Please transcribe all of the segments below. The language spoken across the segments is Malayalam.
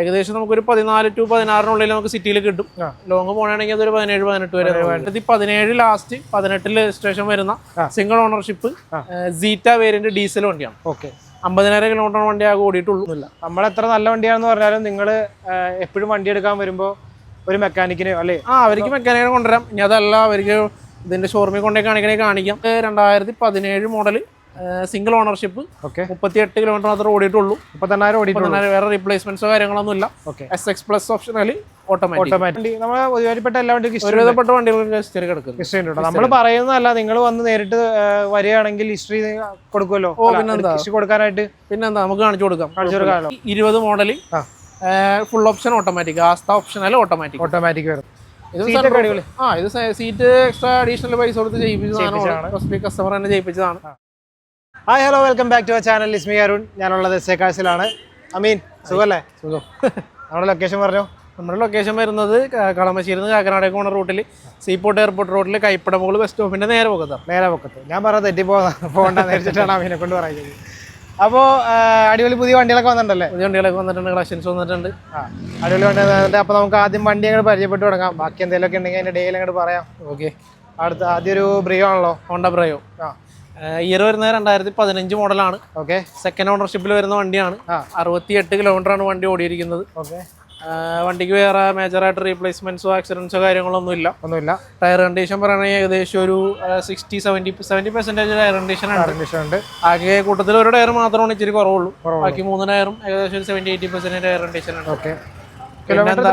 ഏകദേശം നമുക്കൊരു 14 to 16 നമുക്ക് സിറ്റിയിൽ കിട്ടും. ലോങ് പോകണമെങ്കിൽ അതൊരു 17-18 വരെ. 2017 ലാസ്റ്റ് 18 രജിസ്ട്രേഷൻ വരുന്ന സിംഗിൾ ഓണർഷിപ്പ് സീറ്റ വേരിയന്റ് ഡീസൽ വണ്ടിയാണ്. 50,000 കിലോമീറ്റർ വണ്ടി ആകെ ഓടിയിട്ടുള്ളൂ. നമ്മളെത്ര നല്ല വണ്ടിയാണെന്ന് പറഞ്ഞാലും നിങ്ങൾ എപ്പോഴും വണ്ടി എടുക്കാൻ വരുമ്പോൾ ഒരു മെക്കാനിക്കിനെ അല്ലേ അവർക്ക് മെക്കാനിക്കിനെ കൊണ്ടുവരാം. ഇനി അതല്ല അവർക്ക് ഇതിന്റെ ഷോറൂമിൽ കൊണ്ടേ കാണിക്കാം. 2017 മോഡൽ സിംഗിൾ ഓണർഷിപ്പ് 38 കിലോമീറ്റർ മാത്രമേ ഓടിയിട്ടുള്ളൂ. 38,000 വേറെ റീപ്ലേസ്മെന്റ്സോ കാര്യങ്ങളൊന്നും ഇല്ല. SX plus optional automatic. നമ്മളെ ഒരുപാട് എല്ലാ വണ്ടിക്കും ഒരുവിധപ്പെട്ട വണ്ടികൾക്ക് ഹിസ്റ്ററി കിടക്കുന്നു. നമ്മൾ പറയുന്നതല്ല, നിങ്ങൾ വന്ന് നേരിട്ട് വരികയാണെങ്കിൽ ഹിസ്റ്ററി കൊടുക്കുമല്ലോ. ഹിസ്റ്ററി കൊടുക്കാനായിട്ട് പിന്നെന്താ നമുക്ക് കാണിച്ചു കൊടുക്കാം. 20 model full option automatic, Asta optional automatic വരും. ഇത് സീറ്റ് എക്സ്ട്രാ അഡീഷണൽ പൈസ കൊടുത്ത് ചെയ്യിപ്പിച്ചതാണ്. കസ്റ്റമർ തന്നെ ചെയ്യിപ്പിച്ചതാണ്. Hi hello, welcome back to our channel. ഇസ്മി അരുൺ. ഞാനുള്ളത് എസ്സേക്കാഴ്സിലാണ്. അമീൻ, സുഖമല്ലേ? സുഖം. നമ്മുടെ ലൊക്കേഷൻ പറഞ്ഞോ. നമ്മുടെ ലൊക്കേഷൻ വരുന്നത് കളമശ്ശേരി നിന്ന് കാക്കനാടേക്ക് പോണ റൂട്ടിൽ സീപോർട്ട് എയർപോർട്ട് റോഡിൽ കൈപ്പടമുകൾ ബസ് സ്റ്റോപ്പിന്റെ നേരെ പൊക്കത്ത്. ഞാൻ പറഞ്ഞത് തെറ്റിപ്പോകണ്ടെന്ന് വെച്ചിട്ടാണ് അമീനെ കൊണ്ട് പറയുന്നത്. അപ്പോൾ അടിപൊളി പുതിയ വണ്ടികളൊക്കെ വന്നിട്ടുണ്ടല്ലേ? പുതിയ വണ്ടികളൊക്കെ വന്നിട്ടുണ്ട്, കളക്ഷൻസ് വന്നിട്ടുണ്ട്. അടിപൊളി വണ്ടി വന്നിട്ടുണ്ട്. അപ്പോൾ നമുക്ക് ആദ്യം വണ്ടി അങ്ങോട്ട് പരിചയപ്പെട്ട് തുടങ്ങാം. ബാക്കി എന്തെങ്കിലുമൊക്കെ ഉണ്ടെങ്കിൽ അതിൻ്റെ ഡീൽ അങ്ങോട്ട് പറയാം. ഓക്കെ. ആദ്യം ഒരു ബ്രിയോ ആണല്ലോ, ഹോണ്ട ബ്രയോ. ഇയർ വരുന്നത് 2015 മോഡലാണ്. ഓക്കെ. സെക്കൻഡ് ഓണർഷിപ്പിൽ വരുന്ന വണ്ടിയാണ്. 68 കിലോമീറ്റർ ആണ് വണ്ടി ഓടിയിരിക്കുന്നത്. ഓക്കെ. വണ്ടിക്ക് വേറെ മേജറായിട്ട് റീപ്ലേസ്മെന്റ്സോ ആക്സിഡൻസോ കാര്യങ്ങളൊന്നും ഇല്ല. ടയർ കണ്ടീഷൻ പറയുകയാണെങ്കിൽ ഏകദേശം ഒരു 60-70% ടയർ കണ്ടീഷൻ ഉണ്ട്. ആകെ കൂട്ടത്തിൽ ഒരു ടയർ മാത്രമാണ് ഇച്ചിരി കുറവുള്ളൂ. ബാക്കി 3 ടയറും ഏകദേശം 70-80% ടയർ കണ്ടീഷൻ ഉണ്ട്. Okay. Kilometre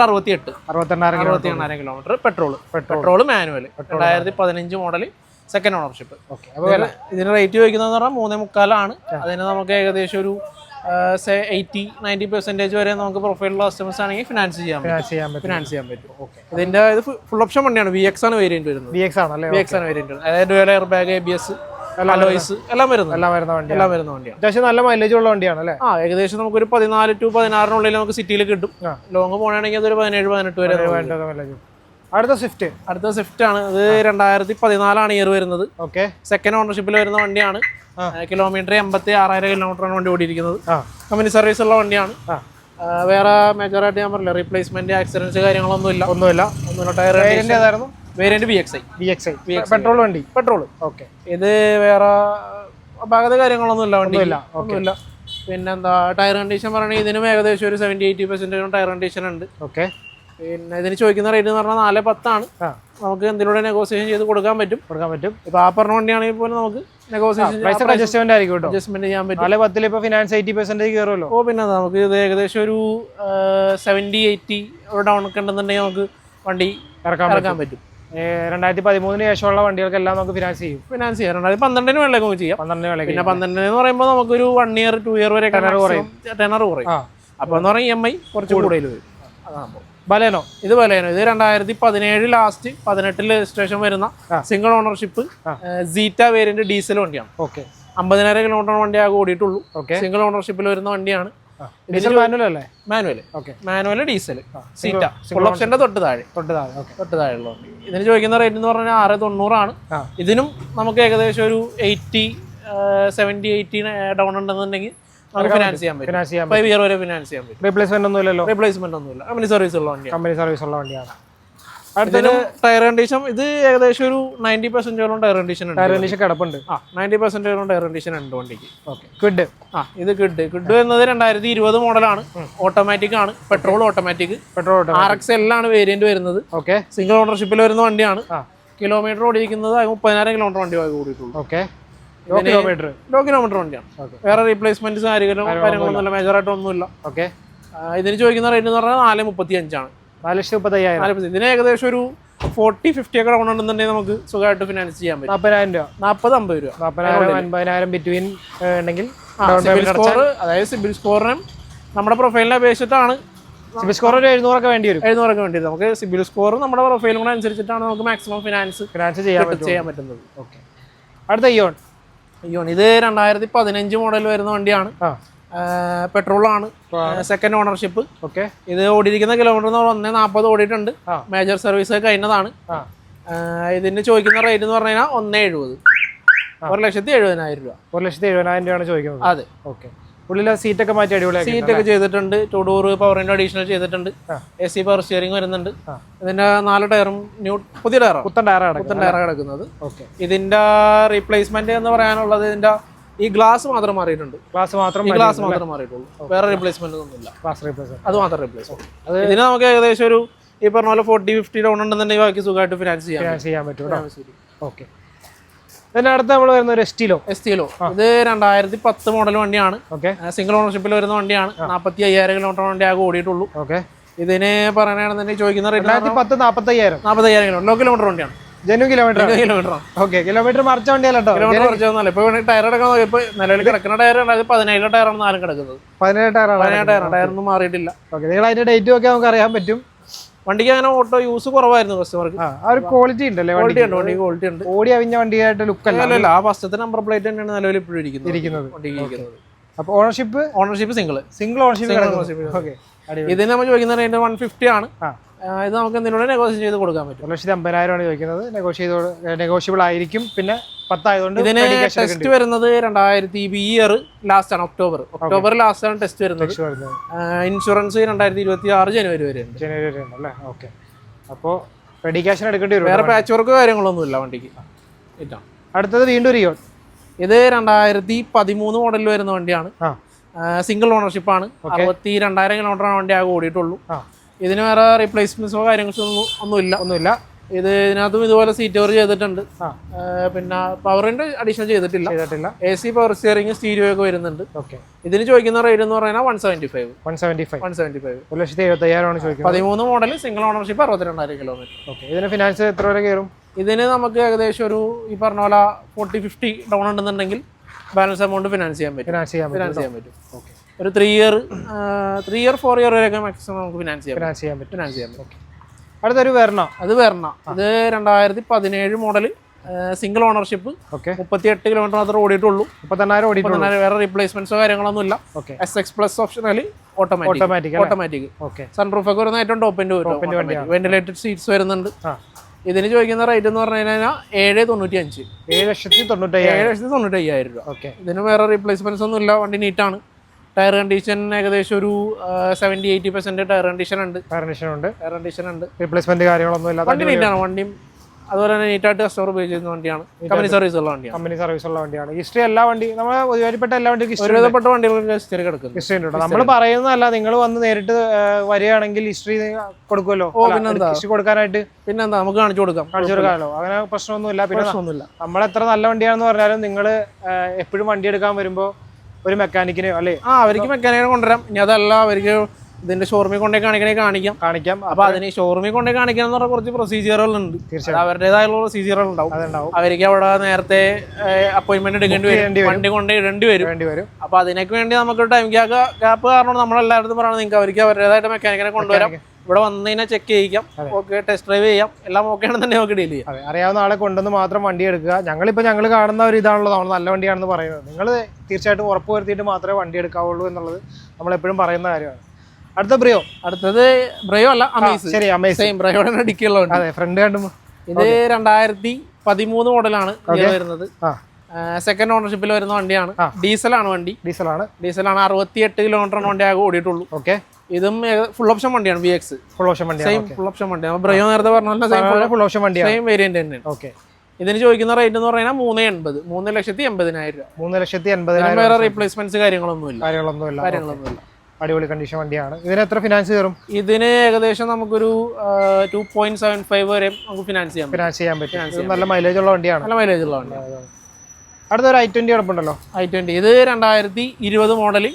68,000 kilometre. Petrol manual 2015 model second ownership. ഇതിന് റേറ്റ് ചോദിക്കുന്നതെന്ന് പറഞ്ഞാൽ 3.25 അതിന് നമുക്ക് ഏകദേശം ഒരു 80-90% വരെ നമുക്ക് പ്രൊഫൈലുള്ള കസ്റ്റമേഴ്സ് ആണെങ്കിൽ ഫിനാൻസ് ചെയ്യാൻ പറ്റും. ഇതിന്റെ ഇത് ഫുൾ ഓപ്ഷൻ വണ്ടിയാണ്. VX ആണ് വേരിയന്റ് വരുന്നത്. VX ആണ് വേരിയന്റ്. അതായത് എയർ ബാഗ്, ABS, അലോയ്സ് എല്ലാം വരുന്ന വണ്ടിയാണ്. അത്യാവശ്യം നല്ല മൈലേജ് ഉള്ള വണ്ടിയാണ് അല്ലേ? ഏകദേശം നമുക്കൊരു 14 to 16 നമുക്ക് സിറ്റിയിൽ കിട്ടും. ലോങ് പോകണമെങ്കിൽ അതൊരു 17-18 വരെ. അടുത്ത സ്വിഫ്റ്റ് ആണ്. ഇത് 2014 ഇയർ വരുന്നത്. ഓക്കെ. സെക്കൻഡ് ഓണർഷിപ്പിൽ വരുന്ന വണ്ടിയാണ്. കിലോമീറ്റർ 86,000 കിലോമീറ്റർ ആണ് വണ്ടി ഓടിയിരിക്കുന്നത്. കമ്പനി സർവീസ് ഉള്ള വണ്ടിയാണ്. വേറെ മേജറായിട്ട് ഞാൻ പറഞ്ഞില്ല, റീപ്ലേസ്മെന്റ് ആക്സിഡൻസ് കാര്യങ്ങളൊന്നുമില്ല. Tyre variant VXI. Petrol. Okay. ഇത് വേറെ അപാകത കാര്യങ്ങളൊന്നുമില്ല. പിന്നെന്താ ടയർ കണ്ടീഷൻ പറയുകയാണെങ്കിൽ ഇതിനും ഏകദേശം ഒരു 70-80% ടയർ കണ്ടീഷൻ ഉണ്ട്. ഓക്കെ. പിന്നെ ഇതിന് ചോദിക്കുന്ന റേറ്റ് എന്ന് പറഞ്ഞാൽ 4.10 നമുക്ക് എന്തിലൂടെ നെഗോസിയേഷൻ ചെയ്ത് കൊടുക്കാൻ പറ്റും. ഇപ്പൊ ആ പറഞ്ഞ വണ്ടിയാണെങ്കിൽ പോലും നമുക്ക് അഡ്ജസ്റ്റ്മെന്റ് ചെയ്യാൻ പറ്റും. 4.10 ഇപ്പൊ ഫിനാൻസ് 80% കയറുമല്ലോ. പിന്നെ നമുക്ക് ഇത് ഏകദേശം ഒരു 70-80 ഡൗൺ ഒക്കെ ഉണ്ടെന്നുണ്ടെങ്കിൽ നമുക്ക് വണ്ടി ഇറക്കാൻ പറ്റും. 2013 ശേഷമുള്ള വണ്ടികൾക്കെല്ലാം നമുക്ക് ഫിനാൻസ് ചെയ്യാം. 2012 വേണമെങ്കിൽ നമുക്ക് ചെയ്യാം. പിന്നെ 12 എന്ന് പറയുമ്പോൾ നമുക്കൊരു 1 year 2 year വരെ ടെനർ കുറയും. അപ്പൊ എന്ന് പറഞ്ഞാൽ EMI കുറച്ച് കൂടുതൽ വരും. അതാകുമ്പോൾ ബലേനോ. ഇത് 2017 ലാസ്റ്റ് 18 രജിസ്ട്രേഷൻ വരുന്ന സിംഗിൾ ഓണർഷിപ്പ് സീറ്റ വേരിയന്റ് ഡീസൽ വണ്ടിയാണ്. 50,000 കിലോമീറ്റർ വണ്ടി ആകെ ഓടിയിട്ടുള്ളൂ. സിംഗിൾ ഓണർഷിപ്പിൽ വരുന്ന വണ്ടിയാണ്. മാനുവൽ ഡീസൽ സീറ്റ ഫുൾ ഓപ്ഷന്റെ തൊട്ട് താഴെയുള്ള വണ്ടി. ഇതിന് ചോദിക്കുന്ന റേറ്റ് എന്ന് പറഞ്ഞാൽ 690 ഇതിനും നമുക്ക് ഏകദേശം ഒരു 70-80 ഡൗൺ ഉണ്ടെന്നുണ്ടെങ്കിൽ ഫിനാൻസ് ചെയ്യാൻ പറ്റും. 5 year വരെ ഫിനാൻസ് ചെയ്യാൻ പറ്റും. റീപ്ലേസ്മെന്റ് ഒന്നുമില്ല. കമ്പനി സർവീസ് ഉള്ള വണ്ടിയാണ്. അടുത്തൊരു ടയർ കണ്ടീഷൻ. ഇത് ഏകദേശം ഒരു 90% ടയർ കണ്ടീഷൻ കിടപ്പുണ്ട്. 90% ടയർ കണ്ടീഷൻ ഉണ്ട് വണ്ടിക്ക്. ക്വിഡ്. ഇത് കിഡ് എന്നത് 2020 മോഡലാണ്. ഓട്ടോമാറ്റിക് ആണ്. Petrol automatic. RXL ആണ് വേരിയന്റ് വരുന്നത്. സിംഗിൾ ഓണർഷിപ്പിൽ വരുന്ന വണ്ടിയാണ്. കിലോമീറ്റർ ഓടിയിരിക്കുന്നത് 30,000 കിലോമീറ്റർ വണ്ടി ഓടിയിട്ടുള്ളൂ. ലോ കിലോമീറ്റർ വണ്ടിയാണ്. വേറെ റീപ്ലേസ്മെന്റ് കാര്യങ്ങളൊന്നുമില്ല, മേജറായിട്ട് ഒന്നുമില്ല. ഇതിന് ചോദിക്കുന്ന റേറ്റ് എന്ന് പറഞ്ഞാൽ 4.35 4,35,000. ഇതിന് ഏകദേശം ഒരു 40-50 ഒക്കെ ഡൗൺ ഉണ്ടെന്നുണ്ടെങ്കിൽ നമുക്ക് സുഖമായിട്ട് ഫിനാൻസ് ചെയ്യാൻ പറ്റും. 40,000 രൂപ 40,000-50,000 ബിറ്റ്വീൻ ഉണ്ടെങ്കിൽ അതായത് സിബിൽ സ്കോറിനും നമ്മുടെ പ്രൊഫൈലിനെ അപേക്ഷിച്ചിട്ടാണ്. സിബിൽ സ്കോർ ഒരു 700 വേണ്ടി വരും. നമുക്ക് സിബിൽ സ്കോർ നമ്മുടെ പ്രൊഫൈലും കൂടെ അനുസരിച്ചിട്ടാണ് നമുക്ക് മാക്സിമം ഫിനാൻസ് ചെയ്യാൻ പറ്റുന്നത്. അടുത്ത ഇയോൺ. ഇത് 2015 മോഡൽ വരുന്ന വണ്ടിയാണ്. പെട്രോളാണ്. Second ownership. ഇത് ഓടിയിരിക്കുന്ന കിലോമീറ്റർ 140 ഓടിയിട്ടുണ്ട്. മേജർ സർവീസ് കഴിഞ്ഞതാണ്. ഇതിന് ചോദിക്കുന്ന റേറ്റ് എന്ന് പറഞ്ഞു കഴിഞ്ഞാൽ 1,70,000 1,70,000 രൂപ. 1,70,000 രൂപയാണ് ചോദിക്കുന്നത്. അതെ. ഉള്ളിലെ സീറ്റൊക്കെ മാറ്റി അടിപൊളിയാക്കി സീറ്റൊക്കെ ചെയ്തിട്ടുണ്ട്. 2 ഡോർ പവർ വിൻഡോ അഡീഷണൽ ചെയ്തിട്ടുണ്ട്. AC പവർ സ്റ്റിയറിംഗ് വരുന്നുണ്ട്. ഇതിന്റെ 4 ടയറും പുതിയ ടയറാണ്, പുത്തൻ ടയറാണ് കിടക്കുന്നത്. ഇതിന്റെ റീപ്ലേസ്മെന്റ് എന്ന് പറയാനുള്ളത് ഇതിന്റെ ഈ ഗ്ലാസ് മാത്രം മാറിയിട്ടുണ്ട്. ഗ്ലാസ് മാത്രം മാറിയിട്ടുള്ളൂ, വേറെ റീപ്ലേസ്മെന്റ് ഒന്നുമില്ല. അത് മാത്രം റീപ്ലേസ്മെന്റ്. ഇതിന് നമുക്ക് ഏകദേശം ഒരു ഈ പറഞ്ഞ പോലെ 40-50 ഡൗൺ ഉണ്ടെന്നുണ്ടെങ്കിൽ ബാക്കി സുഖമായിട്ട് ഫിനാൻസ് ചെയ്യാൻ പറ്റും. ഓക്കെ. ഇതിന്റെ അടുത്ത് നമ്മൾ വരുന്ന ഒരു എസ്റ്റീലോ. ഇത് 2010 മോഡൽ വണ്ടിയാണ്. സിംഗിൾ ഓണർഷിപ്പിൽ വരുന്ന വണ്ടിയാണ്. 45,000 കിലോമീറ്റർ വണ്ടി ആകെ ഓടിയിട്ടുള്ളൂ. ഇതിന് പറയുകയാണെന്നുണ്ടെങ്കിൽ ചോദിക്കുന്ന റേറ്റ് 45,000 കിലോമീറ്റർ. ലോ കിലോമീറ്റർ വണ്ടിയാണ്, കിലോമീറ്റർ. കിലോമീറ്റർ മറിച്ച വണ്ടിയല്ലോ. ഇപ്പൊ ടയർ എടുക്കാൻ ഇപ്പൊ നിലവിൽ കിടക്കുന്ന ടയർ 17 ടയറാണ് 4 കിടക്കുന്നത്. 17 ടയറൊന്നും മാറിയിട്ടില്ല. നിങ്ങൾ അതിന്റെ ഡേറ്റും ഒക്കെ നമുക്ക് അറിയാൻ പറ്റും. വണ്ടിക്ക് അങ്ങനെ ഓട്ടോ യൂസ് കുറവായിരുന്നു കസ്റ്റമർക്ക്. ക്വാളിറ്റി ഉണ്ടല്ലേ? ക്വാളിറ്റി ഉണ്ട്. ഓടി അവിഞ്ഞ വണ്ടിയായിട്ട് ലുക്ക് അല്ല, ആ ഫസ്റ്റത്തെ നമ്പർ പ്ലേറ്റ് തന്നെയാണ് നിലവിൽ ഇപ്പോഴും ഇരിക്കുന്നത്. അപ്പൊ ഓണർഷിപ്പ് സിംഗിൾ ഓണർഷിപ്പ്. ഇതിന് നമ്മൾ ചോദിക്കുന്ന റേറ്റ് 150 ആണ്. ഇത് നമുക്ക് എന്തിനോട് നെഗോഷിയേറ്റ് ചെയ്ത് കൊടുക്കാൻ പറ്റും. 1,50,000 ചോദിക്കുന്നത്. നെഗോഷിയബിൾ ആയിരിക്കും. പിന്നെ 10 ആയതുകൊണ്ട് ഇതിന് ടെസ്റ്റ് വരുന്നത് 2000 ഇയർ ലാസ്റ്റ് ആണ്, ഒക്ടോബർ ലാസ്റ്റ് ആണ് ടെസ്റ്റ് വരുന്നത്. ഇൻഷുറൻസ് 2026 ജനുവരി വരെ ഉണ്ട്. ഓക്കെ. അപ്പോൾ റെഡി ക്യാഷിന് എടുക്കേണ്ടി വരും. വേറെ പാച്ച് വർക്ക് കാര്യങ്ങളൊന്നും ഇല്ല വണ്ടിക്ക്. അടുത്തത് വീണ്ടും റിയോ. ഇത് 2013 മോഡലിൽ വരുന്ന വണ്ടിയാണ്. സിംഗിൾ ഓണർഷിപ്പ് ആണ്. 62,000 കിലോമീറ്ററാണ് വണ്ടി ആകെ ഓടിയിട്ടുള്ളൂ. ഇതിന് വേറെ റീപ്ലേസ്മെന്റ്സോ കാര്യങ്ങളോ ഒന്നുമില്ല. ഇതിനകത്തും ഇതുപോലെ സീറ്റ് കവർ ചെയ്തിട്ടുണ്ട്. പിന്നെ പവറിന്റെ അഡീഷണൽ ചെയ്തിട്ടില്ല. AC പവർ സ്റ്റിയറിംഗ് സ്റ്റീരിയോ ഒക്കെ വരുന്നുണ്ട്. ഇതിന് ചോദിക്കുന്ന റേറ്റ് എന്ന് പറയുന്നത് 175. 13 മോഡൽ സിംഗിൾ ഓണർഷിപ്പ് 62,000 കിലോമീറ്റർ. ഇതിന് ഫിനാൻസ് എത്ര വരെ കയറും? ഇതിന് നമുക്ക് ഏകദേശം ഒരു ഈ പറഞ്ഞ പോലെ 40-50 ഡൗൺ ഉണ്ടെന്നുണ്ടെങ്കിൽ ബാലൻസ് എമൗണ്ട് ഫിനാൻസ് ചെയ്യാൻ പറ്റും. ഒരു 3 ഇയർ 4 ഇയർ വരെയൊക്കെ മാക്സിമം നമുക്ക് ഫിനാൻസ് ചെയ്യാൻ പറ്റും. അടുത്തൊരു വെർണ. ഇത് 2017 മോഡൽ സിംഗിൾ ഓണർഷിപ്പ്. 38 കിലോമീറ്റർ മാത്രമേ ഓടിയിട്ടുള്ളൂ. 38,000. വേറെ റീപ്ലേസ്മെന്റ്സോ കാര്യങ്ങളൊന്നും ഇല്ല. SX+ optional automatic. സൺറൂഫ് ഒക്കെ വരുന്ന ഏറ്റവും ടോപ്പ് എൻഡ് വരും. വെന്റിലേറ്റഡ് സീറ്റ്സ് വരുന്നുണ്ട്. ഇതിന് ചോദിക്കുന്ന റേറ്റ് എന്ന് പറഞ്ഞു കഴിഞ്ഞാൽ 7,95. 7,95,000 രൂപ. ഇതിന് വേറെ റീപ്ലേസ്മെന്റ്സ് ഒന്നും ഇല്ല. വണ്ടി നീറ്റാണ്. ടയർ കണ്ടീഷൻ ഏകദേശം ഒരു 70-80% ടയർ കണ്ടീഷൻ ഉണ്ട്. റീപ്ലേസ്മെന്റ് കാര്യങ്ങളൊന്നും ഇല്ല. വണ്ടി നീറ്റാണ്. വണ്ടിയും അതുപോലെ തന്നെ നീറ്റായിട്ട് കസ്റ്റമർ ഉപയോഗിച്ചിരുന്ന വണ്ടിയാണ്. കമ്പനി സർവീസ് ഉള്ള വണ്ടിയാണ്. ഹിസ്റ്ററി എല്ലാ വണ്ടി നമ്മൾ ഒരുപാട് എല്ലാ വണ്ടിക്കും ഒരുവിധപ്പെട്ട വണ്ടികൾക്ക് ഹിസ്റ്ററി കിടക്കുന്നു. നമ്മൾ പറയുന്നതല്ല, നിങ്ങൾ വന്ന് നേരിട്ട് വരികയാണെങ്കിൽ ഹിസ്റ്ററി കൊടുക്കുമല്ലോ. ഹിസ്റ്ററി കൊടുക്കാനായിട്ട് പിന്നെന്താ നമുക്ക് കാണിച്ചു കൊടുക്കാമല്ലോ. അങ്ങനെ പ്രശ്നമൊന്നുമില്ല. നമ്മൾ എത്ര നല്ല വണ്ടിയാണെന്ന് പറഞ്ഞാലും നിങ്ങൾ എപ്പോഴും വണ്ടി എടുക്കാൻ വരുമ്പോൾ ഒരു മെക്കാനിക്കിനെ അല്ലേ അവർക്ക് മെക്കാനിക്കിനെ കൊണ്ടുവരാം. ഇനി അതല്ല അവർക്ക് ഇതിന്റെ ഷോറൂമിൽ കൊണ്ടേ കാണിക്കാം. അപ്പൊ അതിന് ഷോറൂമിൽ കൊണ്ടേ കാണിക്കണം എന്ന് പറഞ്ഞ കുറച്ച് പ്രൊസീജിയറുകളുണ്ട്. അവരുടേതായുള്ള പ്രൊസീജിയറുകൾ ഉണ്ടാവും. അവർക്ക് അവിടെ നേരത്തെ അപ്പോയിന്റ്മെന്റ് എടുക്കേണ്ടി വരും. വണ്ടി കൊണ്ടേ ഇടേണ്ടി വരും. അപ്പൊ അതിനൊക്കെ വേണ്ടി നമുക്ക് ടൈം ഗ്യാപ്പ് കാരണം നമ്മളെല്ലായിടത്തും പറയണം നിങ്ങൾക്ക് അവർക്ക് അവരുടേതായിട്ട് മെക്കാനിക്കിനെ കൊണ്ടുവരാം. ഇവിടെ വന്നു കഴിഞ്ഞാൽ ചെക്ക് ചെയ്യിക്കാം. ഓക്കെ, ടെസ്റ്റ് ഡ്രൈവ് ചെയ്യാം. എല്ലാം ഓക്കെ ആണെന്ന് നമുക്ക് ഡീൽ ചെയ്യാം. അറിയാവുന്ന ആളെ കൊണ്ടുവന്ന് മാത്രം വണ്ടി എടുക്കുക. ഞങ്ങൾ കാണുന്ന ഒരു ഇതാണല്ലോ നമ്മൾ നല്ല വണ്ടിയാണെന്ന് പറയുന്നത്. നിങ്ങൾ തീർച്ചയായിട്ടും ഉറപ്പ് വരുത്തിയിട്ട് മാത്രമേ വണ്ടി എടുക്കാവുള്ളൂ എന്നുള്ളത് നമ്മളെപ്പോഴും പറയുന്ന കാര്യമാണ്. അടുത്തത് ബ്രയോ അല്ല, ബ്രയോടെ ഡിക്കുള്ളതുണ്ട്. അതെ, ഫ്രണ്ട് കണ്ടുമ്പോൾ ഇത് 2013 മോഡലാണ് വരുന്നത്. സെക്കൻഡ് ഓണർഷിപ്പിൽ വരുന്ന വണ്ടിയാണ്. ഡീസലാണ് 68 കിലോമീറ്റർ വണ്ടി ആകെ ഓടിയിട്ടുള്ളൂ. ഇതും ഫുൾ ഓപ്ഷൻ വണ്ടിയാണ്. VX ഫുൾ ഓപ്ഷൻ വണ്ടിയാണ്. ബ്രയോ നേരത്തെ പറഞ്ഞ സെയിം വേരിയന്റ് തന്നെയാണ്. ഇതിന് ചോദിക്കുന്ന റേറ്റ് എന്ന് പറയുന്നത് 3,80. 3,80,000 രൂപ. 3,80,000. വേറെ റീപ്ലേസ്മെന്റ്സ് കാര്യങ്ങളൊന്നുമില്ല. അടിപൊളി കണ്ടീഷൻ വണ്ടിയാണ്. ഇതിന് എത്ര ഫിനാൻസ് കയറും? ഇതിന് ഏകദേശം നമുക്കൊരു 2.75 വരെ നമുക്ക് ഫിനാൻസ് ചെയ്യാൻ പറ്റും. നല്ല മൈലേജ് ഉള്ള വണ്ടിയാണ്. അടുത്തൊരു I20 കിടപ്പുണ്ടല്ലോ. I20 ഇത് 2020 model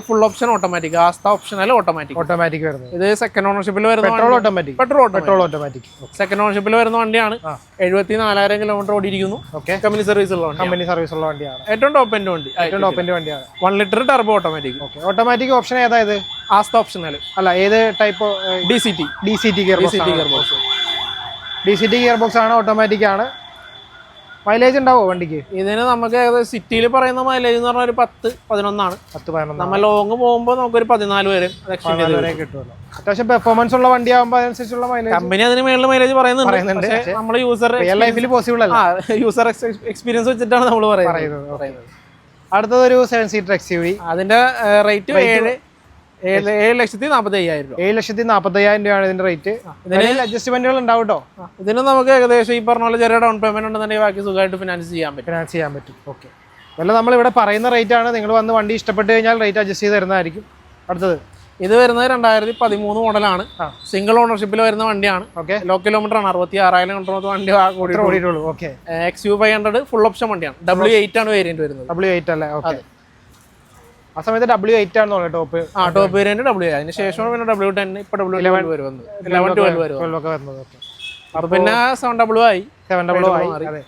full option automatic. Asta optional automatic വരുന്നത്. ഇത് സെക്കൻഡ് ഓണർഷിപ്പിൽ വരുന്ന പെട്രോൾ ഓട്ടോമാറ്റിക് സെക്കൻഡ് ഓണർഷിപ്പിൽ വരുന്ന വണ്ടിയാണ്. 74,000 കിലോമീറ്റർ ഓടിയിരിക്കുന്നു. കമ്പനി സർവീസ് ഉള്ള വണ്ടിയാണ്. ഏറ്റവും ടോപ്പ് എൻഡ് വണ്ടിയാണ്. 1 ലിറ്റർ ടർബോ ഓട്ടോമാറ്റിക് ഓപ്ഷൻ ഏതാ ഇത്? ആസ്ത ഓപ്ഷനൽ അല്ല, ഏത് ടൈപ്പ്? DCT ഗിയർ ബോക്സ് ആണ്. ഓട്ടോമാറ്റിക് ആണ്. മൈലേജ് ഉണ്ടാവോ വണ്ടിക്ക്? ഇതിന് നമുക്ക് സിറ്റിയിൽ പറയുന്ന മൈലേജ് എന്ന് പറഞ്ഞാൽ ഒരു 10-11 ആണ്. 10-11. നമ്മൾ ലോങ് പോകുമ്പോൾ നമുക്കൊരു 14 വരെ കിട്ടുമല്ലോ. അത്യാവശ്യം പെർഫോമൻസ് ഉള്ള വണ്ടി ആകുമ്പോൾ അതിനനുസരിച്ചുള്ള മൈലേജ്. കമ്പനി അതിന് മേളിൽ മൈലേജ് പറയുന്നുണ്ട്. നമ്മൾ യൂസർ ലൈഫിൽ പോസിബിൾ അല്ല. യൂസർ എക്സ്പീരിയൻസ് വെച്ചിട്ടാണ് നമ്മൾ പറയുന്നത്. അടുത്തതൊരു 7 സീറ്റർ XUV. അതിന്റെ റേറ്റ് 7,45,000 രൂപ. 7,45,000 രൂപയാണ് ഇതിന്റെ റേറ്റ്. ഇതിൽ അഡ്ജസ്റ്റ്മെന്റുകൾ ഉണ്ടാവും കേട്ടോ. ഇതിന് നമുക്ക് ഏകദേശം ഈ പറഞ്ഞ പോലെ ചെറിയ ഡൗൺ പേയ്മെന്റ് ഉണ്ടെന്നുണ്ടെങ്കിൽ ബാക്കി സുഖമായിട്ട് ഫിനാൻസ് ചെയ്യാൻ പറ്റും. ഓക്കെ. അല്ല നമ്മൾ ഇവിടെ പറയുന്ന റേറ്റ് ആണ്. നിങ്ങൾ വന്ന് വണ്ടി ഇഷ്ടപ്പെട്ട് കഴിഞ്ഞാൽ റേറ്റ് അഡ്ജസ്റ്റ് ചെയ്ത് തരുന്നതായിരിക്കും. അടുത്തത് ഇത് വരുന്നത് 2013 മോഡലാണ്. സിംഗിൾ ഓണർഷിപ്പിൽ വരുന്ന വണ്ടിയാണ്. ലോ കിലോമീറ്റർ ആണ്. 66,000 കിലോമീറ്റർ വണ്ടി ഓടിയിട്ടുള്ളൂ. ഓക്കെ. XU500 ഫുൾ ഓപ്ഷൻ വണ്ടിയാണ്. W8 ആണ് വേരിയന്റ് വരുന്നത്. W8 അല്ലേ? ഓക്കെ. ആ സമയത്ത് W8 ആണെന്ന് തോന്നുന്നു ടോപ്പ്. Top variant W8. അതിന് ശേഷമാണ് പിന്നെ W10, ഇപ്പൊ W11 വരുന്നത്. 11, 12 വരുന്നത്. അപ്പൊ പിന്നെ 700 ആയി. അതെ.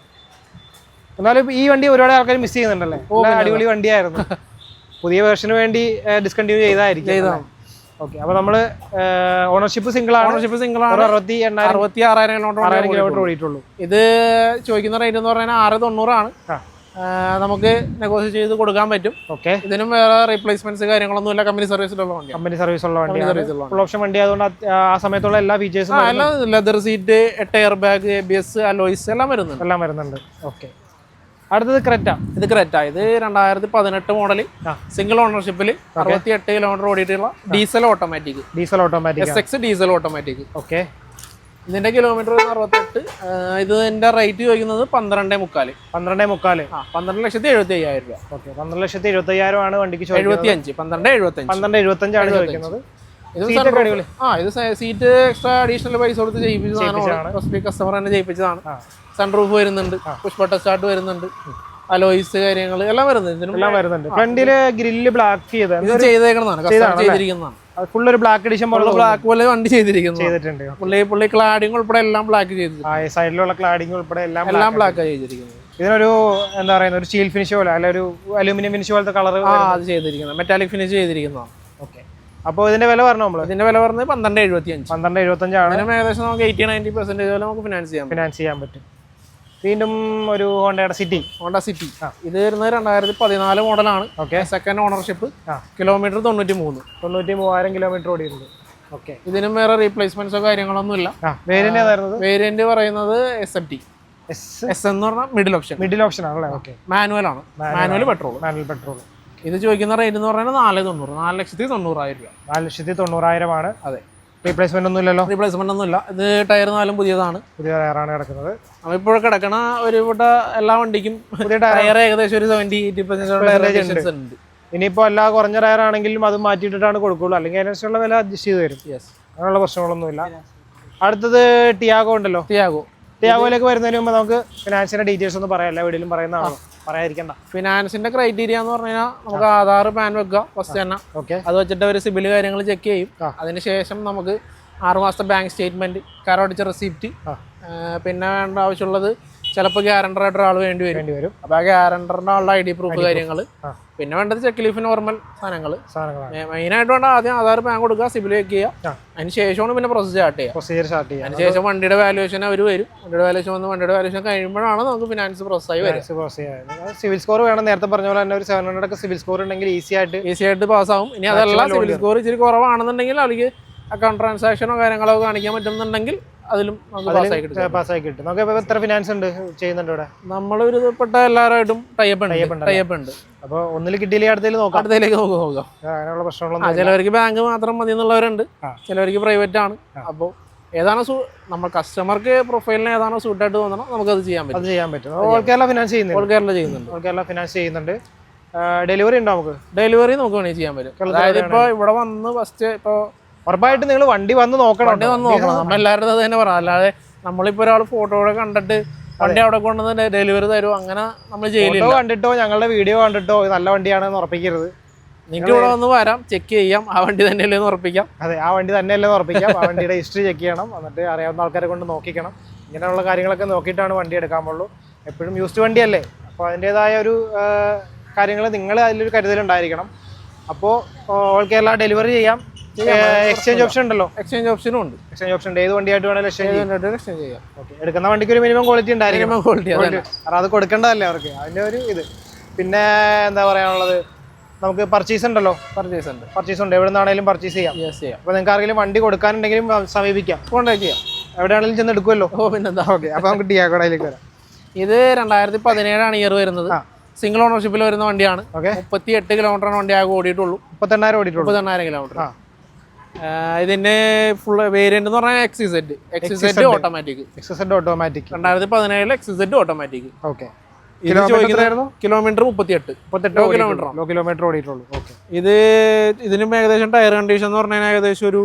എന്നാലും ഈ വണ്ടി ഒരുപാട് ആൾക്കാർ മിസ് ചെയ്യുന്നുണ്ടല്ലേ? അടിപൊളി വണ്ടിയായിരുന്നു. പുതിയ വേർഷന് വേണ്ടി ഡിസ്കണ്ടിന്യൂ ചെയ്തായിരിക്കും. ഓക്കെ. അപ്പൊ നമ്മള് ഓണർഷിപ്പ് സിംഗിൾ ആണ്. 66,000 കിലോമീറ്റർ ഓടിയിട്ടുള്ളൂ. ഇത് ചോദിക്കുന്ന റേറ്റ് എന്ന് പറഞ്ഞാൽ 690 ആണ്. നമുക്ക് നെഗോഷിയേറ്റ് ചെയ്ത് കൊടുക്കാൻ പറ്റും. ഓക്കെ. ഇതിനും വേറെ റീപ്ലേസ്മെന്റ്സ് കാര്യങ്ങളൊന്നും ഇല്ല. കമ്പനി സർവീസിലുള്ള വണ്ടി. കമ്പനി സർവീസുള്ള വണ്ടി. ഫുൾ ഓപ്ഷൻ വണ്ടി ആയതുകൊണ്ട് ആ സമയത്തുള്ള എല്ലാ ഫീച്ചേഴ്സും leather seat, 8 air bag, ABS, alloys എല്ലാം വരുന്നുണ്ട്. ഓക്കെ. അടുത്തത് ക്രെറ്റ. ഇത് 2018 മോഡൽ സിംഗിൾ ഓണർഷിപ്പിൽ 68 കിലോമീറ്റർ ഓടിയിട്ടുള്ള diesel automatic. SX diesel automatic. Okay. ഇതിന്റെ കിലോമീറ്റർ 68. ഇതിന്റെ റേറ്റ് ചോദിക്കുന്നത് 12,45,000. 12,75,000 രൂപ. ഓക്കെ. 12,75,000 ആണ് വണ്ടിക്ക്. 12,75,000 ആണ് ചോദിക്കുന്നത്. ഇത് സീറ്റ് എക്സ്ട്രാ അഡീഷണൽ പൈസ കൊടുത്ത് ചെയ്യിപ്പിച്ചതാണ്. കസ്റ്റമർ തന്നെ ചെയ്യിപ്പിച്ചതാണ്. സൺറൂഫ് വരുന്നുണ്ട്, പുഷ് ബട്ടൺ സ്റ്റാർട്ട് വരുന്നുണ്ട്, അലോയ്സ് കാര്യങ്ങൾ എല്ലാം വരുന്നുണ്ട്. ഫ്രണ്ടില് ഗ്രില്ല് ബ്ലാക്ക് ചെയ്തിരിക്കുന്നതാണ്. ഫുൾ ഒരു ബ്ലാക്ക് എഡിഷൻ ബ്ലാക്ക് പോലെ വണ്ടി ചെയ്തിട്ടുണ്ട്. പുള്ളി ക്ലാഡിംഗ് ഉൾപ്പെടെ എല്ലാം ബ്ലാക്ക് ചെയ്തിട്ടുണ്ട്. സൈഡിലുള്ള ക്ലാഡിംഗ് ഉൾപ്പെടെ എല്ലാം ബ്ലാക്ക് ചെയ്തിരിക്കുന്നത്. ഇതിനൊരു എന്താ പറയുക, ഒരു സ്റ്റീൽ ഫിനിഷ് പോലെ അല്ല ഒരു അലൂമിനിയം ഫിനിഷ് പോലത്തെ കളർ അത് ചെയ്തിരിക്കുന്നത്. മെറ്റാലിക് ഫിനിഷ് ചെയ്തിരിക്കുന്നതാണ്. ഓക്കെ. അപ്പോൾ ഇതിന്റെ വില പറഞ്ഞു നമ്മൾ. ഇതിന്റെ വില പറഞ്ഞത് 12,75,000 ആണ്. ഏകദേശം നമുക്ക് 80-90% വരെ നമുക്ക് ഫിനാൻസ് ചെയ്യാൻ പറ്റും. വീണ്ടും ഒരു ഹോണ്ട സിറ്റി. ഇത് വരുന്നത് 2014 മോഡലാണ്. Second ownership. കിലോമീറ്റർ 93,000 കിലോമീറ്റർ ഓടിയിട്ടുണ്ട്. ഓക്കെ. ഇതിനും വേറെ റീപ്ലേസ്മെന്റ്സോ കാര്യങ്ങളൊന്നും ഇല്ല. വേരിയന്റ് പറയുന്നത് SMT. S എന്ന് പറഞ്ഞാൽ മിഡിൽ ഓപ്ഷൻ ആണല്ലേ? ഓക്കെ. മാനുവൽ ആണ്. Manual petrol. ഇത് ചോദിക്കുന്ന റേറ്റ് എന്ന് പറയുന്നത് 4,90,000 രൂപ. 4,90,000 ആണ്. അതെ. റീപ്ലേസ്മെന്റ് ഒന്നും ഇല്ല. ഇത് ടയർ 4 പുതിയതാണ്. പുതിയ ടയറാണ് കിടക്കുന്നത്. ഇപ്പോൾ കിടക്കണ ഒരുപാട് എല്ലാ വണ്ടിക്കും പുതിയ ടയർ ഏകദേശം ഒരു 70-80% ഉണ്ട്. ഇനിയിപ്പോ എല്ലാ കുറഞ്ഞ ടയർ ആണെങ്കിലും അത് മാറ്റിയിട്ടാണ് കൊടുക്കുള്ളൂ. അല്ലെങ്കിൽ അതിനനുസരിച്ചുള്ള വില അഡ്ജസ്റ്റ് ചെയ്ത് തരും. അങ്ങനെയുള്ള പ്രശ്നങ്ങളൊന്നുമില്ല. അടുത്തത് ടിയാഗോ ഉണ്ടല്ലോ. ടിയാഗോയിലേക്ക് വരുന്നതിന് മുമ്പ് നമുക്ക് ഫിനാൻസിന്റെ ഡീറ്റെയിൽസ് ഒന്ന് പറയാം. എല്ലാ വീഡിയോയിലും പറയുന്നതാണ്, പറയാതിരിക്കണ്ട. ഫിനാൻസിന്റെ ക്രൈറ്റീരിയ എന്ന് പറഞ്ഞു കഴിഞ്ഞാൽ നമുക്ക് ആധാർ, പാൻ വെക്കുക ഫസ്റ്റ് തന്നെ. അത് വെച്ചിട്ട് ഒരു സിബിൽ കാര്യങ്ങൾ ചെക്ക് ചെയ്യും. അതിനുശേഷം നമുക്ക് 6 മാസത്തെ ബാങ്ക് സ്റ്റേറ്റ്മെന്റ്, കരമടച്ച റെസിപ്റ്റ്, പിന്നെ വേണ്ട ആവശ്യമുള്ളത് ചിലപ്പോൾ ഗ്യാരണ്ടറായിട്ട് ഒരാൾ വേണ്ടി വരും. അപ്പോൾ ആ ഗ്യാരണ്ടറിന്റെ ആളുടെ ID പ്രൂഫ് കാര്യങ്ങൾ. പിന്നെ വേണ്ടത് ചെക്ക് ലീഫ്, നോർമൽ സാധനങ്ങൾ. മെയിനായിട്ട് വേണ്ട ആദ്യം ആധാർ, പാൻ കൊടുക്കുക, സിബിൽ ചെക്ക് ചെയ്യുക. അതിന് ശേഷമാണ് പിന്നെ പ്രൊസീജിയർ സ്റ്റാർട്ട് ചെയ്യുക. അതിനുശേഷം വണ്ടിയുടെ വാല്യൂഷൻ അവർ വരും. വണ്ടിയുടെ വാല്യൂഷൻ കഴിയുമ്പോഴാണ് നമുക്ക് ഫിനാൻസ് പ്രോസസ്സായി വരും. സിവിൽ സ്കോർ വേണം. നേരത്തെ പറഞ്ഞ പോലെ തന്നെ ഒരു 700 ഒക്കെ സിവിൽ സ്കോർ ഉണ്ടെങ്കിൽ ഈസി ആയിട്ട് പാസ്സാവും. ഇനി അതല്ല, സിവിൽ സ്കോർ ഇച്ചിരി കുറവാണെന്നുണ്ടെങ്കിൽ അവർക്ക് അക്കൗണ്ട് ട്രാൻസാക്ഷനോ കാര്യങ്ങളോ കാണിക്കാൻ പറ്റുന്നുണ്ടെങ്കിൽ അതിലും പാസ്സായി കിട്ടും. നമുക്ക് എത്ര ഫിനാൻസ് ഉണ്ട് ചെയ്യുന്നുണ്ട് ഇവിടെ? നമ്മൾ ഒരുപ്പെട്ട എല്ലാവരായിട്ടും ടൈപ്പ് ഉണ്ട്. അപ്പോൾ ഒന്നിൽ കിട്ടിയില്ലെങ്കിൽ അടുത്തേക്ക് നോക്കാം. അങ്ങനെയുള്ള പ്രശ്നങ്ങളൊന്നും. ചിലവർക്ക് ബാങ്ക് മാത്രം മതി എന്നുള്ളവരുണ്ട്, ചിലവർക്ക് പ്രൈവറ്റ് ആണ്. അപ്പോൾ ഏതാണോ നമ്മൾ കസ്റ്റമർക്ക് പ്രൊഫൈലിന് ഏതാണോ സൂട്ടായിട്ട് തോന്നണം നമുക്കത് ചെയ്യാൻ പറ്റും. ഓൾ കേരള ഫിനാൻസ് ചെയ്യുന്നുണ്ട്. ഡെലിവറി ഉണ്ടോ? ഡെലിവറി നമുക്ക് വേണമെങ്കിൽ ചെയ്യാൻ പറ്റും. അതായത് ഇപ്പോൾ ഇവിടെ വന്ന് ഫസ്റ്റ് ഇപ്പോൾ ഉറപ്പായിട്ട് നിങ്ങൾ വണ്ടി വന്ന് നോക്കണം. നമ്മളെല്ലാവരും അത് തന്നെ പറയാം. അല്ലാതെ നമ്മളിപ്പോൾ ഒരാൾ ഫോട്ടോയുടെ കണ്ടിട്ട് വണ്ടി അവിടെ കൊണ്ടുവന്ന് ഡെലിവറി തരും അങ്ങനെ നമ്മൾ ചെയ്യില്ല. കണ്ടിട്ടോ ഞങ്ങളുടെ വീഡിയോ കണ്ടിട്ടോ നല്ല വണ്ടിയാണെന്ന് ഉറപ്പിക്കരുത്. നിങ്ങൾക്ക് ഇവിടെ വന്ന് വരാം, ചെക്ക് ചെയ്യാം, ആ വണ്ടി തന്നെയല്ലേ എന്ന് ഉറപ്പിക്കാം. അതെ, ആ വണ്ടി തന്നെയല്ലേ ഉറപ്പിക്കാം. ആ വണ്ടിയുടെ ഹിസ്റ്ററി ചെക്ക് ചെയ്യണം, എന്നിട്ട് അറിയാവുന്ന ആൾക്കാരെ കൊണ്ട് നോക്കിക്കണം. ഇങ്ങനെയുള്ള കാര്യങ്ങളൊക്കെ നോക്കിയിട്ടാണ് വണ്ടി എടുക്കാൻ പാടുള്ളൂ. എപ്പോഴും യൂസ്ഡ് വണ്ടിയല്ലേ, അപ്പോൾ അതിൻ്റെതായ ഒരു കാര്യങ്ങൾ നിങ്ങൾ അതിലൊരു കരുതലുണ്ടായിരിക്കണം. അപ്പോൾ ഓൾ കേരള ഡെലിവറി ചെയ്യാം. എക്സ്ചേഞ്ച് ഓപ്ഷൻ ഉണ്ടല്ലോ? എക്സ്ചേഞ്ച് ഓപ്ഷനും ഉണ്ട്. എക്സ്ചേഞ്ച് ഓപ്ഷൻ ഏത് വണ്ടിയായിട്ട് വേണമെങ്കിലും എക്സ്ചേഞ്ച് ചെയ്യാം. ഓക്കെ. എടുക്കുന്ന വണ്ടിക്ക് ഒരു മിനിമം ക്വാളിറ്റി ഉണ്ടായിരിക്കും. കാരണം അത് കൊടുക്കേണ്ടതല്ലേ അവർക്ക്, അതിൻ്റെ ഒരു ഇത്. പിന്നെ എന്താ പറയാനുള്ളത്, നമുക്ക് പർച്ചേസ് ഉണ്ടല്ലോ. പർച്ചേസ് ഉണ്ട്, എവിടെ നിന്നാണെങ്കിലും പർച്ചേസ് ചെയ്യാം. അപ്പോൾ നിങ്ങൾക്ക് ആരെങ്കിലും വണ്ടി കൊടുക്കാനുണ്ടെങ്കിലും സമീപിക്കാം, കോൺടാക്ട് ചെയ്യാം. എവിടെയാണെങ്കിലും ചെന്ന് എടുക്കുമല്ലോ. പിന്നെന്താ. ഓക്കെ. അപ്പോൾ നമുക്ക് ടിയാഗോയിലേക്ക് വരാം. ഇത് 2017 ഇയർ വരുന്നത്. സിംഗിൾ ഓണർഷിപ്പിൽ വരുന്ന വണ്ടിയാണ്. 38 കിലോമീറ്ററാണ് വണ്ടി ആകെ ഓടിയിട്ടുള്ളൂ. 38 ഓടിയിട്ടുള്ളൂ. 38,000 കിലോമീറ്റർ. ഇതിന്റെ ഫുൾ വേരിയന്റ് എന്ന് പറഞ്ഞാൽ XZ automatic. 2017 XZ automatic. Kilometre 38 kilometre ഓടിയിട്ടുള്ളൂ. ഇതിനും ഏകദേശം ടയർ കണ്ടീഷൻ എന്ന് പറഞ്ഞാൽ ഏകദേശം ഒരു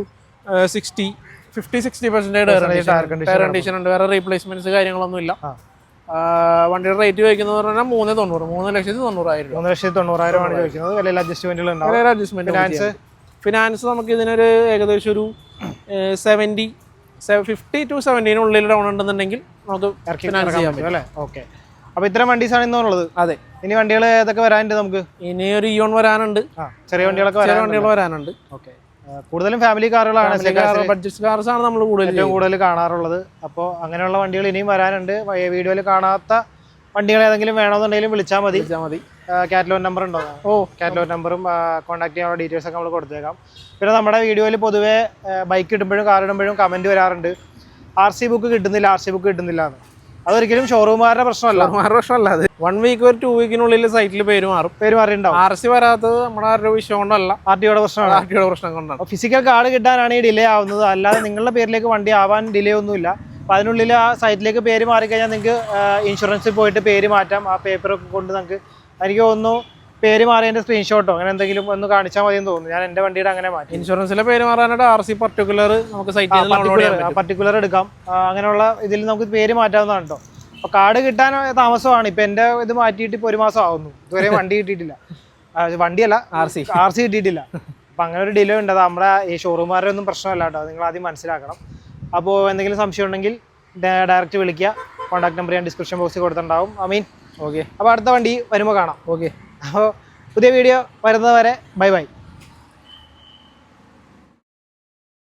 50-60% ടയർ കണ്ടീഷൻ ഉണ്ട്. വേറെ റീപ്ലേസ്മെന്റ്സ് കാര്യങ്ങളൊന്നും ഇല്ല. വണ്ടിയുടെ റേറ്റ് ചോദിക്കുന്നത് പറഞ്ഞാൽ 3,90,000. 3,90,000 ചോദിക്കുന്നത്. വിലയിൽ അഡ്ജസ്റ്റ്മെന്റുകൾ ഉണ്ടാവും. ഫിനാൻസ് നമുക്ക് ഇതിനൊരു ഏകദേശം ഒരു 50 to 70 ഡൗൺ ഉണ്ടെന്നുണ്ടെങ്കിൽ നമുക്ക് ഫിനാൻസ് ചെയ്യാൻ പറ്റും അല്ലേ? ഓക്കെ. അപ്പോൾ ഇത്തരം വണ്ടീസാണ് ഇന്നുള്ളത്. അതെ. ഇനി വണ്ടികൾ ഏതൊക്കെ വരാനുണ്ട് നമുക്ക്? ഇനി ഒരു ഇയോൺ വരാനുണ്ട്. ചെറിയ വണ്ടികളൊക്കെ വരാനുണ്ട്. ഓക്കെ. കൂടുതലും ഫാമിലി കാറുകളാണ്, ബഡ്ജറ്റ് കാർസ് ആണ് നമ്മൾ കൂടുതൽ കാണാറുള്ളത്. അപ്പോൾ അങ്ങനെയുള്ള വണ്ടികൾ ഇനിയും വരാനുണ്ട്. വീഡിയോയിൽ കാണാത്ത വണ്ടികൾ ഏതെങ്കിലും വേണമെന്നുണ്ടെങ്കിലും വിളിച്ചാൽ മതി. കാറ്റലോഗ് നമ്പർ ഉണ്ടോ? കാറ്റലോഗ് നമ്പറും കോൺടാക്ട് ചെയ്യാനുള്ള ഡീറ്റെയിൽസ് ഒക്കെ നമ്മൾ കൊടുത്തേക്കാം. പിന്നെ നമ്മുടെ വീഡിയോയിൽ പൊതുവേ ബൈക്ക് ഇടുമ്പോഴും കാർ ഇടുമ്പോഴും കമൻറ്റ് വരാറുണ്ട്, RC ബുക്ക് കിട്ടുന്നില്ല എന്ന്. അതൊരിക്കലും ഷോറൂമുകാരുടെ പ്രശ്നമല്ല. അത് 1 വീക്ക് ഒരു 2 വീക്കിനുള്ളിൽ സൈറ്റിൽ പേര് മാറിയിട്ടുണ്ടാവും. RC വരാത്തത് നമ്മുടെ ആരുടെ വിഷയം കൊണ്ടല്ല, RTOയുടെ പ്രശ്നം കൊണ്ടാണ്. ഫിസിക്കൽ കാർഡ് കിട്ടാനാണ് ഈ ഡിലേ ആവുന്നത്, അല്ലാതെ നിങ്ങളുടെ പേരിലേക്ക് വണ്ടി ആവാൻ ഡിലേ ഒന്നുമില്ല. അപ്പോൾ അതിനുള്ളിൽ ആ സൈറ്റിലേക്ക് പേര് മാറിക്കഴിഞ്ഞാൽ നിങ്ങൾക്ക് ഇൻഷുറൻസിൽ പോയിട്ട് പേര് മാറ്റാം. ആ പേപ്പറൊക്കെ കൊണ്ട് നമുക്ക് എനിക്ക് തോന്നുന്നു പേര് മാറിയതിൻ്റെ സ്ക്രീൻഷോട്ടോ അങ്ങനെ എന്തെങ്കിലും ഒന്ന് കാണിച്ചാൽ മതി എന്ന് തോന്നുന്നു. ഞാൻ എൻ്റെ വണ്ടിയുടെ അങ്ങനെ മാറ്റി. ഇൻഷുറൻസിലെ പേര് മാറാനായിട്ട് RC പർട്ടിക്കുലർ നമുക്ക് പർട്ടിക്കുലർ എടുക്കാം. അങ്ങനെയുള്ള ഇതിൽ നമുക്ക് പേര് മാറ്റാവുന്നതാണ് കേട്ടോ. അപ്പോൾ കാർഡ് കിട്ടാൻ താമസമാണ്. ഇപ്പം എൻ്റെ ഇത് മാറ്റിയിട്ട് ഇപ്പോൾ 1 മാസം ആവുന്നു, ഇതുവരെ വണ്ടി കിട്ടിയിട്ടില്ല. വണ്ടിയല്ല, RC കിട്ടിയിട്ടില്ല. അപ്പം അങ്ങനെ ഒരു ഡിലേ ഉണ്ട്. അത് നമ്മുടെ ഈ ഷോറൂമുകാരുടെ ഒന്നും പ്രശ്നമല്ല കേട്ടോ, നിങ്ങൾ ആദ്യം മനസ്സിലാക്കണം. അപ്പോൾ എന്തെങ്കിലും സംശയം ഉണ്ടെങ്കിൽ ഡയറക്റ്റ് വിളിക്കുക. കോൺടാക്ട് നമ്പർ ഞാൻ ഡിസ്ക്രിപ്ഷൻ ബോക്സിൽ കൊടുത്തിട്ടുണ്ടാവും. ഓക്കെ. അപ്പോൾ അടുത്ത വണ്ടി വരുമ്പോൾ കാണാം. ഓക്കെ. അപ്പോൾ പുതിയ വീഡിയോ വരുന്നത് വരെ ബൈ.